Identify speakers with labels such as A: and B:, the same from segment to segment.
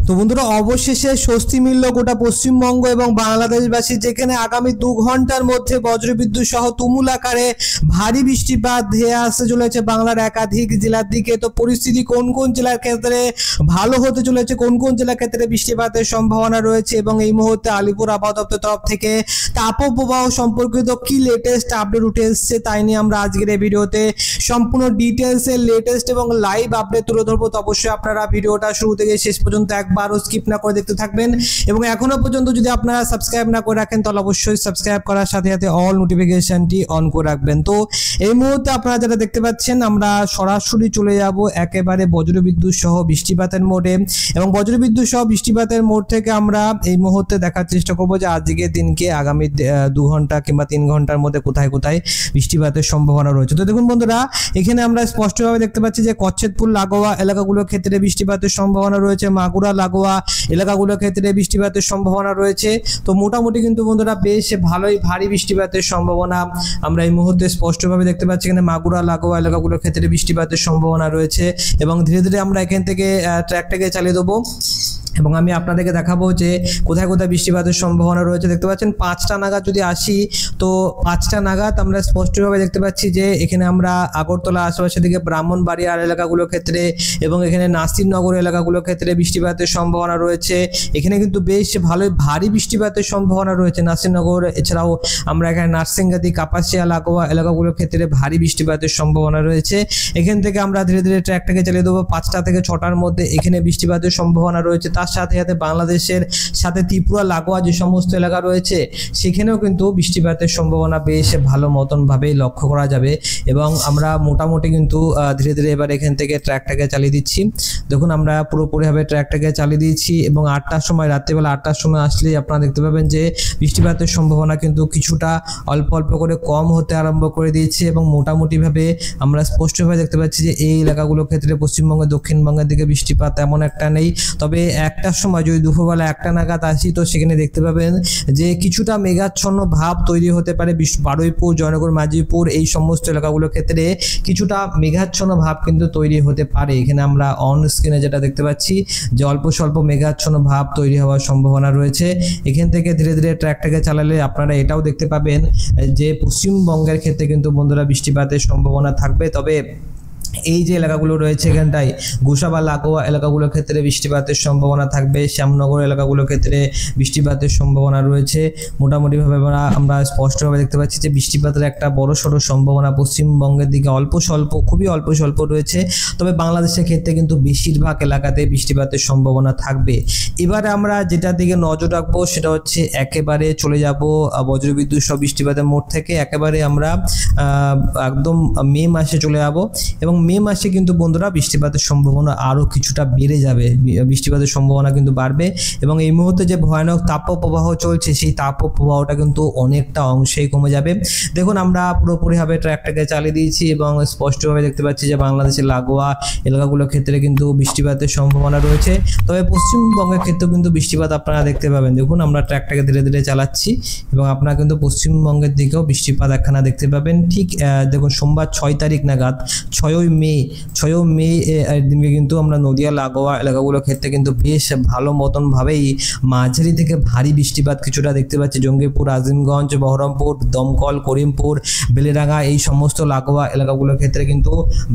A: তো বন্ধুরা অবশেষে স্বস্তি মিলল গোটা পশ্চিমবঙ্গ এবং বাংলাদেশবাসী, যেখানে আগামী 2 ঘন্টার মধ্যে বজ্রবিদ্যুৎ সহ তুমুল আকারে ভারী বৃষ্টিপাত ধেয়ে আসতে চলেছে বাংলার একাধিক জেলার দিকে। তো পরিস্থিতি কোন কোন জেলার ক্ষেত্রে ভালো হতে চলেছে, কোন কোন জেলার ক্ষেত্রে বৃষ্টিপাতের সম্ভাবনা রয়েছে এবং এই মুহূর্তে আলিপুর আবহাওয়া দপ্তর তরফ থেকে তাপপ্রবাহ সম্পর্কিত কি লেটেস্ট আপডেট উঠে এসেছে তাই নিয়ে আমরা আজকের এই ভিডিওতে সম্পূর্ণ ডিটেলসে লেটেস্ট এবং লাইভ আপডেট তুলে ধরবো। তো অবশ্যই আপনারা ভিডিওটা শুরু থেকে শেষ পর্যন্ত একবারও স্কিপ না করে দেখতে থাকবেন এবং এখনো পর্যন্ত যদি আপনারা সাবস্ক্রাইব না করে রাখেন তাহলে অবশ্যই সাবস্ক্রাইব করার সাথে সাথে অল নোটিফিকেশনটি অন করে রাখবেন। তো এই মুহূর্তে আপনারা যেটা দেখতে পাচ্ছেন, আমরা সরাসরি চলে যাব একেবারে বজ্রবিদ্যুৎ সহ বৃষ্টিপাতের মোডে এবং বজ্রবিদ্যুৎ সহ বৃষ্টিপাতের মোড থেকে আমরা এই মুহূর্তে দেখার চেষ্টা করব যে আজকের দিনকে আগামী 2 ঘন্টা কিংবা 3 ঘন্টার মধ্যে কোথায় কোথায় বৃষ্টিপাতের সম্ভাবনা রয়েছে। তো দেখুন বন্ধুরা, এখানে আমরা স্পষ্টভাবে দেখতে পাচ্ছি যে কচ্ছেদপুর লাগোয়া এলাকাগুলোর ক্ষেত্রে বৃষ্টিপাতের সম্ভাবনা রয়েছে, মাগুরা লাগোয়া এলাকাগুলোর ক্ষেত্রে বৃষ্টিপাতের সম্ভাবনা রয়েছে। তো মোটামুটি কিন্তু বন্ধুরা বেশ ভালোই ভারী বৃষ্টিপাতের সম্ভাবনা আমরা এই মুহূর্তে স্পষ্টভাবে দেখতে পাচ্ছি। এখানে মাগুরা লাগোয়া এলাকাগুলোর ক্ষেত্রে বৃষ্টিপাতের সম্ভাবনা রয়েছে এবং ধীরে ধীরে আমরা এখান থেকে ট্র্যাকটাকে চালিয়ে দেবো এবং আমি আপনাদেরকে দেখাবো যে কোথায় কোথায় বৃষ্টিপাতের সম্ভাবনা রয়েছে। দেখতে পাচ্ছেন 5টা নাগাদ যদি আসি, তো 5টা নাগাদ আমরা স্পষ্টভাবে দেখতে পাচ্ছি যে এখানে আমরা আগরতলা আশেপাশের দিকে ব্রাহ্মণবাড়িয়ার এলাকাগুলোর ক্ষেত্রে এবং এখানে নাসিরনগর এলাকাগুলোর ক্ষেত্রে বৃষ্টিপাতের সম্ভাবনা রয়েছে। এখানে কিন্তু বেশ ভালোই ভারী বৃষ্টিপাতের সম্ভাবনা রয়েছে নাসিরনগর, এছাড়াও আমরা এখানে নার্সিংগাতি কাপাসিয়া লাগোয়া এলাকাগুলোর ক্ষেত্রে ভারী বৃষ্টিপাতের সম্ভাবনা রয়েছে। এখান থেকে আমরা ধীরে ধীরে ট্র্যাকটাকে চালিয়ে দেবো। 5টা থেকে 6টার মধ্যে এখানে বৃষ্টিপাতের সম্ভাবনা রয়েছে। তার সাথে সাথে বাংলাদেশের সাথে ত্রিপুরা লাগোয়া যে সমস্ত এলাকা রয়েছে সেখানেও কিন্তু বৃষ্টিপাতের সম্ভাবনা বেশ ভালো মতন ভাবেই লক্ষ্য করা যাবে এবং আমরা মোটামুটি কিন্তু ধীরে ধীরে এবার এখান থেকে ট্র্যাকটাকে চালিয়ে দিচ্ছি। দেখুন আমরা পুরোপুরিভাবে ট্র্যাকটাকে চালিয়ে দিয়েছি এবং 8টার সময়, রাত্রিবেলা 8টার সময় আসলেই আপনারা দেখতে পাবেন যে বৃষ্টিপাতের সম্ভাবনা কিন্তু কিছুটা অল্প অল্প করে কম হতে আরম্ভ করে দিয়েছে এবং মোটামুটিভাবে আমরা স্পষ্টভাবে দেখতে পাচ্ছি যে এই এলাকাগুলোর ক্ষেত্রে পশ্চিমবঙ্গের দক্ষিণবঙ্গের দিকে বৃষ্টিপাত তেমন একটা নেই। তবে একটার সময় যদি দুপুরবেলা 1টা নাগাদ আসি তো সেখানে দেখতে পাবেন যে কিছুটা মেঘাচ্ছন্ন ভাব তৈরি হতে পারে। বারুইপুর, জয়নগর, মাঝিপুর এই সমস্ত এলাকাগুলোর ক্ষেত্রে কিছুটা মেঘাচ্ছন্ন ভাব কিন্তু তৈরি হতে পারে। এখানে আমরা অন স্ক্রিনে যেটা দেখতে পাচ্ছি যে অল্প স্বল্প মেঘাচ্ছন্ন ভাব তৈরি হওয়ার সম্ভাবনা রয়েছে। এখান থেকে ধীরে ধীরে ট্র্যাকটাকে চালালে আপনারা এটাও দেখতে পাবেন যে পশ্চিমবঙ্গের ক্ষেত্রে কিন্তু বন্ধুরা বৃষ্টিপাতের সম্ভাবনা থাকবে। তবে এই যে এলাকাগুলো রয়েছে এখানটায় গোসাবা লাগোয়া এলাকাগুলোর ক্ষেত্রে বৃষ্টিপাতের সম্ভাবনা থাকবে, শ্যামনগর এলাকাগুলোর ক্ষেত্রে বৃষ্টিপাতের সম্ভাবনা রয়েছে। মোটামুটিভাবে আমরা স্পষ্টভাবে দেখতে পাচ্ছি যে বৃষ্টিপাতের একটা বড় সড়ো সম্ভাবনা পশ্চিমবঙ্গের দিকে অল্প স্বল্প, খুবই অল্প স্বল্প রয়েছে। তবে বাংলাদেশের ক্ষেত্রে কিন্তু বেশিরভাগ এলাকাতে বৃষ্টিপাতের সম্ভাবনা থাকবে। এবারে আমরা যেটার দিকে নজর রাখবো সেটা হচ্ছে একেবারে চলে যাব বজ্রবিদ্যুৎ সহ বৃষ্টিপাতের মোড থেকে একেবারে আমরা একদম মে মাসে চলে যাব এবং মে মাসে কিন্তু বন্ধুরা বৃষ্টিপাতের সম্ভাবনা আরও কিছুটা বেড়ে যাবে, বৃষ্টিপাতের সম্ভাবনা কিন্তু বাড়বে এবং এই মুহূর্তে যে ভয়ানক তাপপ্রবাহ চলছে সেই তাপপ্রবাহটা কিন্তু অনেকটা অংশেই কমে যাবে। দেখুন আমরা পুরোপুরিভাবে ট্র্যাকটাকে চালিয়ে দিয়েছি এবং স্পষ্টভাবে দেখতে পাচ্ছি যে বাংলাদেশের লাগোয়া এলাকাগুলোর ক্ষেত্রে কিন্তু বৃষ্টিপাতের সম্ভাবনা রয়েছে। তবে পশ্চিমবঙ্গের ক্ষেত্রেও কিন্তু বৃষ্টিপাত আপনারা দেখতে পাবেন। দেখুন আমরা ট্র্যাকটাকে ধীরে ধীরে চালাচ্ছি এবং আপনারা কিন্তু পশ্চিমবঙ্গের দিকেও বৃষ্টিপাত একখানা দেখতে পাবেন। ঠিক দেখুন সোমবার 6 তারিখ নাগাদ 6 মে দিনকে কিন্তু আমরা নদিয়া লাগোয়া এলাকাগুলোর ক্ষেত্রে কিন্তু বেশ ভালো মতন ভাবেই মাঝারি থেকে ভারী বৃষ্টিপাত কিছুটা দেখতে পাচ্ছি। জঙ্গিপুর, আজিমগঞ্জ, বহরমপুর, দমকল, করিমপুর, বেলেডাঙ্গা এই সমস্ত লাগোয়া এলাকাগুলোর ক্ষেত্রে কিন্তু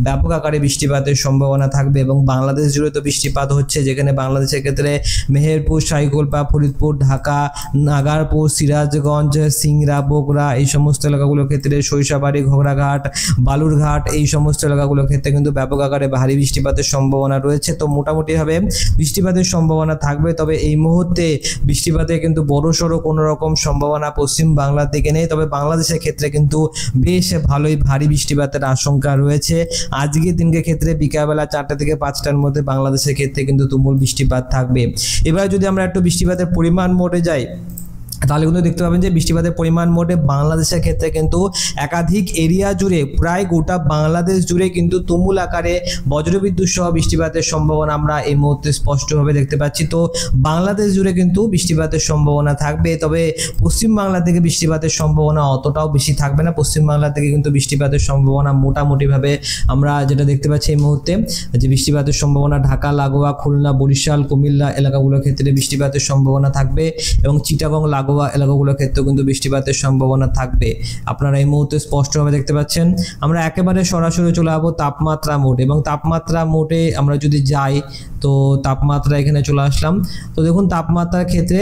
A: ব্যাপক আকারে বৃষ্টিপাতের সম্ভাবনা থাকবে এবং বাংলাদেশ জুড়ে তো বৃষ্টিপাত হচ্ছে, যেখানে বাংলাদেশের ক্ষেত্রে মেহেরপুর, সাইকোলপা, ফরিদপুর, ঢাকা, নাগারপুর, সিরাজগঞ্জ, সিংড়া, বগুড়া এই সমস্ত এলাকাগুলোর ক্ষেত্রে সরিষাবাড়ি, ঘোগড়াঘাট, বালুরঘাট এই সমস্ত এলাকাগুলোর ক্ষেত্রে কিন্তু ব্যাপক আকারে ভারী বৃষ্টিপাতের সম্ভাবনা রয়েছে। তো মোটামুটিভাবে বৃষ্টিপাতের সম্ভাবনা থাকবে। তবে এই মুহূর্তে বৃষ্টিপাতের কিন্তু বড়সড় কোনো রকম সম্ভাবনা পশ্চিম বাংলার দিকে নেই। তবে বাংলাদেশের ক্ষেত্রে কিন্তু বেশ ভালোই ভারী বৃষ্টিপাতের আশঙ্কা রয়েছে। আজকের দিনকে ক্ষেত্রে বিকালবেলা 4টা থেকে 5টার মধ্যে বাংলাদেশের ক্ষেত্রে কিন্তু তুমুল বৃষ্টিপাত থাকবে। এবার যদি আমরা একটু বৃষ্টিপাতের পরিমাণ মোটে যাই তাহলে কিন্তু দেখতে পাবেন যে বৃষ্টিপাতের পরিমাণ মোটে বাংলাদেশের ক্ষেত্রে কিন্তু একাধিক এরিয়া জুড়ে প্রায় গোটা বাংলাদেশ জুড়ে কিন্তু তুমুল আকারে বজ্রবিদ্যুৎ সহ বৃষ্টিপাতের সম্ভাবনা আমরা এই মুহূর্তে স্পষ্টভাবে দেখতে পাচ্ছি। তো বাংলাদেশ জুড়ে কিন্তু বৃষ্টিপাতের সম্ভাবনা থাকবে, তবে পশ্চিমবাংলা থেকে বৃষ্টিপাতের সম্ভাবনা অতটাও বেশি থাকবে না। পশ্চিমবাংলা থেকে কিন্তু বৃষ্টিপাতের সম্ভাবনা মোটামুটিভাবে আমরা যেটা দেখতে পাচ্ছি এই মুহূর্তে যে বৃষ্টিপাতের সম্ভাবনা ঢাকা লাগোয়া, খুলনা, বরিশাল, কুমিল্লা এলাকাগুলোর ক্ষেত্রে বৃষ্টিপাতের সম্ভাবনা থাকবে এবং চিটাগং লাগোয়া এলাকাগুলোর ক্ষেত্রে কিন্তু বৃষ্টিপাতের সম্ভাবনা থাকবে। আপনারা এই মুহূর্তে স্পষ্টভাবে দেখতে পাচ্ছেন। আমরা একেবারে সরাসরি চলে যাবো তাপমাত্রা মোড, এবং তাপমাত্রা মোডে আমরা যদি যাই তো তাপমাত্রা এখানে চলে আসলাম। তো দেখুন তাপমাত্রার ক্ষেত্রে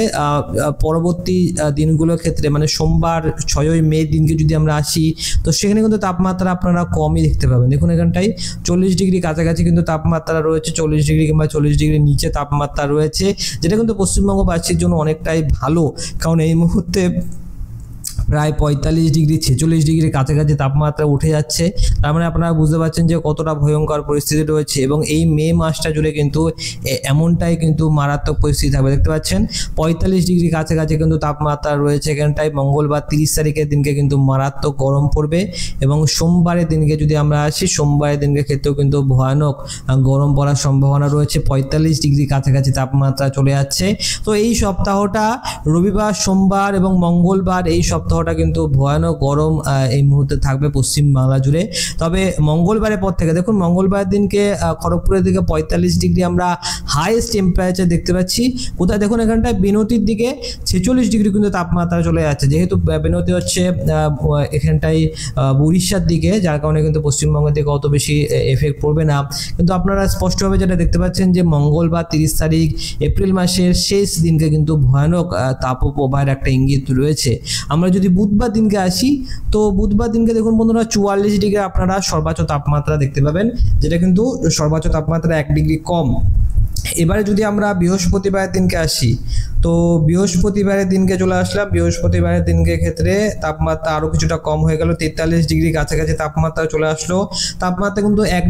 A: পরবর্তী দিনগুলোর ক্ষেত্রে মানে সোমবার 6ই মে দিনকে যদি আমরা আসি তো সেখানে কিন্তু তাপমাত্রা আপনারা কমই দেখতে পাবেন। দেখুন এখানটায় 40 ডিগ্রি কাছাকাছি কিন্তু তাপমাত্রা রয়েছে, 40 ডিগ্রি কিংবা 40 ডিগ্রির নিচে তাপমাত্রা রয়েছে, যেটা কিন্তু পশ্চিমবঙ্গবাসীর জন্য অনেকটাই ভালো, কারণ এই মুহূর্তে প্রায় 45 ডিগ্রি 46 ডিগ্রির কাছাকাছি তাপমাত্রা উঠে যাচ্ছে। তার মানে আপনারা বুঝতে পারছেন যে কতটা ভয়ঙ্কর পরিস্থিতি রয়েছে, এবং এই মে মাসটা জুড়ে কিন্তু এমনটাই কিন্তু মারাত্মক পরিস্থিতি থাকবে। দেখতে পাচ্ছেন 45 ডিগ্রি কাছাকাছি কিন্তু তাপমাত্রা রয়েছে এখানটায়। মঙ্গলবার 30 তারিখের দিনকে কিন্তু মারাত্মক গরম পড়বে, এবং সোমবারের দিনকে যদি আমরা আসি সোমবারের দিনকে ক্ষেত্রেও কিন্তু ভয়ানক গরম পড়ার সম্ভাবনা রয়েছে। 45 ডিগ্রি কাছাকাছি তাপমাত্রা চলে যাচ্ছে। তো এই সপ্তাহটা রবিবার, সোমবার এবং মঙ্গলবার এই সপ্তাহটা কিন্তু ভয়ানক গরম এই মুহূর্তে থাকবে পশ্চিম বাংলা জুড়ে। তবে মঙ্গলবারের পর থেকে দেখুন মঙ্গলবার দিনকে খড়গপুরের দিকে 45 ডিগ্রি আমরা হাইয়েস্ট টেম্পারেচার দেখতে পাচ্ছি। কোথায় দেখুন এখানটায় বিনতির দিকে 46 ডিগ্রি কিন্তু তাপমাত্রা চলে যাচ্ছে, যেহেতু বিনতি হচ্ছে এখানটায় উড়িষ্যার দিকে, যার কারণে কিন্তু পশ্চিমবঙ্গের দিকে অত বেশি এফেক্ট পড়বে না। কিন্তু আপনারা স্পষ্টভাবে যেটা দেখতে পাচ্ছেন যে মঙ্গলবার 30 তারিখ এপ্রিল মাসের শেষ দিনকে কিন্তু ভয়ানক তাপপ্রবাহের একটা ইঙ্গিত রয়েছে। আমরা যদি বুধবার দিনকে আসি তো বুধবার দিনকে দেখুন বন্ধুরা 44 ডিগ্রি আপনারা সর্বোচ্চ তাপমাত্রা দেখতে পাবেন, যেটা কিন্তু সর্বোচ্চ তাপমাত্রা 1 ডিগ্রি কম। এবারে যদি আমরা বৃহস্পতিবারের দিনকে আসি তো বৃহস্পতিবারের দিনকে চলে আসলাম। বৃহস্পতিবারের দিনকে ক্ষেত্রে তাপমাত্রা আরও কিছুটা কম হয়ে গেল, 43 ডিগ্রি কাছাকাছি তাপমাত্রা চলে আসলো। তাপমাত্রা কিন্তু 1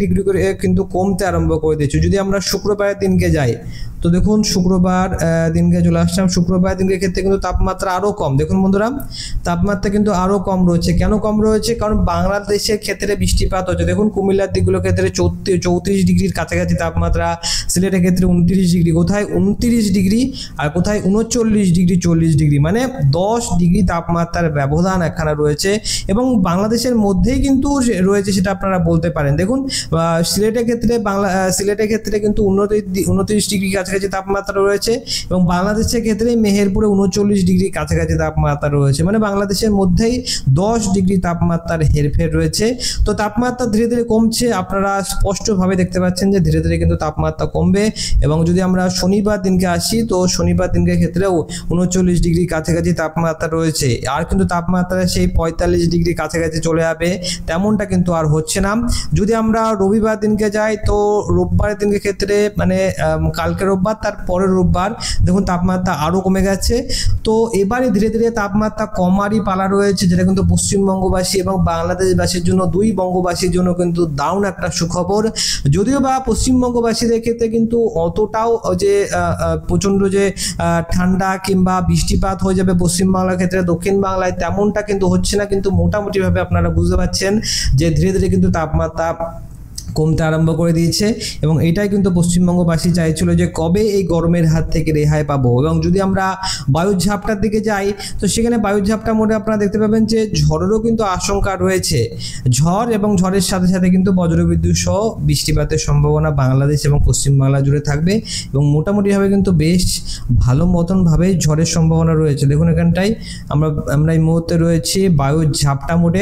A: ডিগ্রি করে কিন্তু কমতে আরম্ভ করে দিয়েছে। যদি আমরা শুক্রবারের দিনকে যাই তো দেখুন শুক্রবার দিনকে চলে আসলাম। শুক্রবার দিনকে ক্ষেত্রে কিন্তু তাপমাত্রা আরও কম। দেখুন বন্ধুরা তাপমাত্রা কিন্তু আরও কম রয়েছে। কেন কম রয়েছে? কারণ বাংলাদেশের ক্ষেত্রে বৃষ্টিপাত হচ্ছে। দেখুন কুমিল্লার দিকগুলোর ক্ষেত্রে 34 ডিগ্রির কাছাকাছি তাপমাত্রা, সিলেটের ক্ষেত্রে 29 ডিগ্রি, কোথায় 29 ডিগ্রি আর কোথায় 39 ডিগ্রি 40 ডিগ্রি, মানে 10 ডিগ্রি তাপমাত্রার ব্যবধান এখানে রয়েছে, এবং বাংলাদেশের মধ্যেই কিন্তু রয়েছে সেটা আপনারা বলতে পারেন। দেখুন সিলেটের ক্ষেত্রে কিন্তু 29 ডিগ্রি কাছাকাছি তাপমাত্রা রয়েছে, এবং বাংলাদেশের ক্ষেত্রে মেহেরপুরে 39 ডিগ্রি কাছাকাছি তাপমাত্রা রয়েছে, মানে বাংলাদেশের মধ্যেই 10 ডিগ্রি তাপমাত্রার হেরফের রয়েছে। তো তাপমাত্রা ধীরে ধীরে কমছে, আপনারা স্পষ্টভাবে দেখতে পাচ্ছেন যে ধীরে ধীরে কিন্তু তাপমাত্রা কমবে। এবং যদি আমরা শনিবার দিনকে আসি তো শনিবার দিনকে ক্ষেত্রেও 39 ডিগ্রি কাছাকাছি তাপমাত্রা রয়েছে, আর কিন্তু তাপমাত্রা সেই 45 ডিগ্রি কাছাকাছি চলে যাবে তেমনটা কিন্তু আর হচ্ছে না। যদি আমরা রবিবার দিনকে যাই তো রোববারের দিনকে ক্ষেত্রে মানে কালকে রোববার তার পরের রোববার দেখুন তাপমাত্রা আরও কমে গেছে। তো এবারে ধীরে ধীরে তাপমাত্রা কমারই পালা রয়েছে, যেটা কিন্তু পশ্চিমবঙ্গবাসী এবং বাংলাদেশবাসীর জন্য, দুই বঙ্গবাসীর জন্য কিন্তু দারুণ একটা সুখবর। যদিও বা পশ্চিমবঙ্গবাসীদের ক্ষেত্রে কিন্তু অতটাও যে প্রচণ্ড যে ঠান্ডা কিংবা বৃষ্টিপাত হয়ে যাবে পশ্চিমবাংলার ক্ষেত্রে দক্ষিণ বাংলায় তেমনটা কিন্তু হচ্ছে না, কিন্তু মোটামুটিভাবে আপনারা বুঝতে পারছেন যে ধীরে ধীরে কিন্তু তাপমাত্রা কমতে আরম্ভ করে দিয়েছে, এবং এটাই কিন্তু পশ্চিমবঙ্গবাসী চাইছিল যে কবে এই গরমের হাত থেকে রেহাই পাবো। এবং যদি আমরা বায়ুর ঝাপটার দিকে যাই তো সেখানে বায়ুর ঝাপটার মধ্যে আপনারা দেখতে পাবেন যে ঝড়েরও কিন্তু আশঙ্কা রয়েছে। ঝড় এবং ঝড়ের সাথে সাথে কিন্তু বজ্রবিদ্যুৎ সহ বৃষ্টিপাতের সম্ভাবনা বাংলাদেশ এবং পশ্চিমবাংলা জুড়ে থাকবে, এবং মোটামুটিভাবে কিন্তু বেশ ভালো মতনভাবে ঝড়ের সম্ভাবনা রয়েছে। দেখুন এখানটায় আমরা এই মুহূর্তে রয়েছি বায়ুর ঝাপটা মোডে।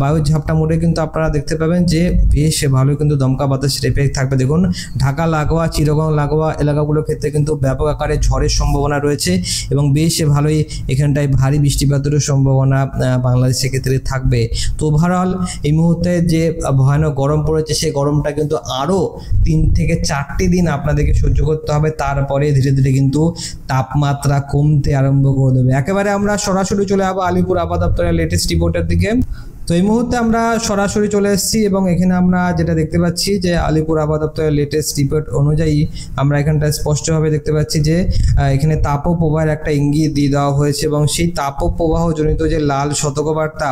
A: বায়ুর ঝাপটা মোডে কিন্তু আপনারা দেখতে পাবেন যে বেশ ভালো কিন্তু দমকা বাতাসের এফেক্ট থাকবে। দেখুন ঢাকা লাগোয়া, চিটাগং লাগোয়া এলাকাগুলোর ক্ষেত্রে কিন্তু ব্যাপক আকারে ঝড়ের সম্ভাবনা রয়েছে, এবং বেশ ভালোই এখানটায় ভারী বৃষ্টিপাতেরও সম্ভাবনা বাংলাদেশের ক্ষেত্রে থাকবে। তো ওভারঅল এই মুহূর্তে যে ভয়ানক গরম পড়েছে সেই গরমটা কিন্তু আরও 3 থেকে 4টি দিন আপনাদেরকে সহ্য করতে হবে, তারপরে ধীরে ধীরে কিন্তু তাপমাত্রা কমতে আরম্ভ করে দেবে। একেবারে আমরা সরাসরি চলে যাবো আলিপুর আবহাওয়া দপ্তরের লেটেস্ট রিপোর্টের দিকে। তো এই মুহূর্তে আমরা সরাসরি চলে এসেছি এবং এখানে আমরা যেটা দেখতে পাচ্ছি যে আলিপুর আবহাওয়া দপ্তরের লেটেস্ট রিপোর্ট অনুযায়ী আমরা এখানটা স্পষ্টভাবে দেখতে পাচ্ছি যে এখানে তাপপ্রবাহের একটা ইঙ্গিত দিয়ে দেওয়া হয়েছে এবং সেই তাপপ্রবাহ জনিত যে লাল সতর্কবার্তা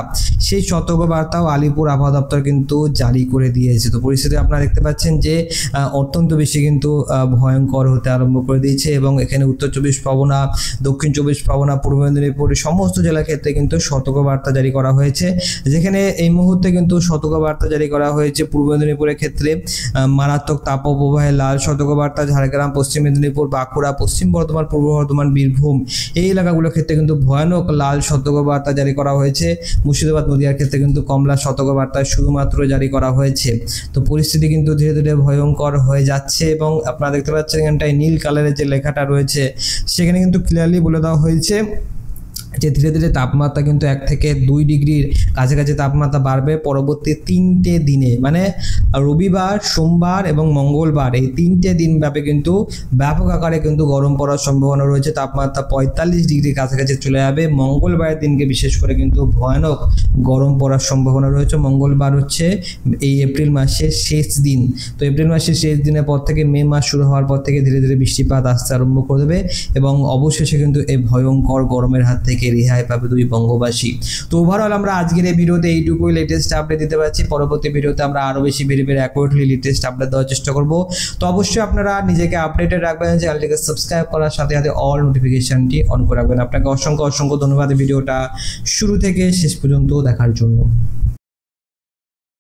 A: সেই সতর্কবার্তাও আলিপুর আবহাওয়া দপ্তর কিন্তু জারি করে দিয়েছে। তো পরিস্থিতি আপনারা দেখতে পাচ্ছেন যে অত্যন্ত বেশি কিন্তু ভয়ঙ্কর হতে আরম্ভ করে দিয়েছে এবং এখানে উত্তর চব্বিশ পরগনা, দক্ষিণ চব্বিশ পরগনা, পূর্ব মেদিনীপুর সমস্ত জেলার ক্ষেত্রে কিন্তু সতর্কবার্তা জারি করা হয়েছে। যেখানে এই মুহূর্তে কিন্তু সতর্কবার্তা জারি করা হয়েছে পূর্ব মেদিনীপুরের ক্ষেত্রে মারাত্মক তাপপ্রবাহে লাল সতর্কবার্তা, ঝাড়গ্রাম, পশ্চিম মেদিনীপুর, বাঁকুড়া, পশ্চিম বর্ধমান, পূর্ব বর্ধমান, বীরভূম এই এলাকাগুলোর ক্ষেত্রে কিন্তু ভয়ানক লাল সতর্কবার্তা জারি করা হয়েছে। মুর্শিদাবাদ, নদিয়ার ক্ষেত্রে কিন্তু কমলা সতর্কবার্তা শুধুমাত্র জারি করা হয়েছে। তো পরিস্থিতি কিন্তু ধীরে ধীরে ভয়ঙ্কর হয়ে যাচ্ছে এবং আপনারা দেখতে পাচ্ছেন এখানটায় নীল কালারের যে লেখাটা রয়েছে সেখানে কিন্তু ক্লিয়ারলি বলে দেওয়া হয়েছে যে ধীরে ধীরে তাপমাত্রা কিন্তু 1 থেকে 2 ডিগ্রির কাছাকাছি তাপমাত্রা বাড়বে পরবর্তী 3টে দিনে, মানে রবিবার, সোমবার এবং মঙ্গলবার এই 3টে দিন ব্যাপী কিন্তু ব্যাপক আকারে কিন্তু গরম পড়ার সম্ভাবনা রয়েছে। তাপমাত্রা 45 ডিগ্রির কাছাকাছি চলে যাবে। মঙ্গলবারের দিনকে বিশেষ করে কিন্তু ভয়ানক গরম পড়ার সম্ভাবনা রয়েছে। মঙ্গলবার হচ্ছে এই এপ্রিল মাসের শেষ দিন। তো এপ্রিল মাসের শেষ দিনের পর থেকে মে মাস শুরু হওয়ার পর থেকে ধীরে ধীরে বৃষ্টিপাত আসতে আরম্ভ করে দেবে এবং অবশেষে কিন্তু এই ভয়ঙ্কর গরমের হাত থেকে রেহাই পাবে দুই বঙ্গবাসী। তো ওভারঅল আমরা আজকের এই ভিডিওতে এইটুকুই লেটেস্ট আপডেট দিতে পারছি। পরবর্তী ভিডিওতে আমরা আরো বেশি অ্যাকুরেটলি লেটেস্ট আপডেট দেওয়ার চেষ্টা করব। তো অবশ্যই আপনারা নিজেকে আপডেটেড রাখবেন, চ্যানেলটিকে সাবস্ক্রাইব করার সাথে সাথে অল নোটিফিকেশনটি অন করে রাখবেন। আপনাকে অসংখ্য ধন্যবাদ ভিডিওটা শুরু থেকে শেষ পর্যন্ত দেখার জন্য।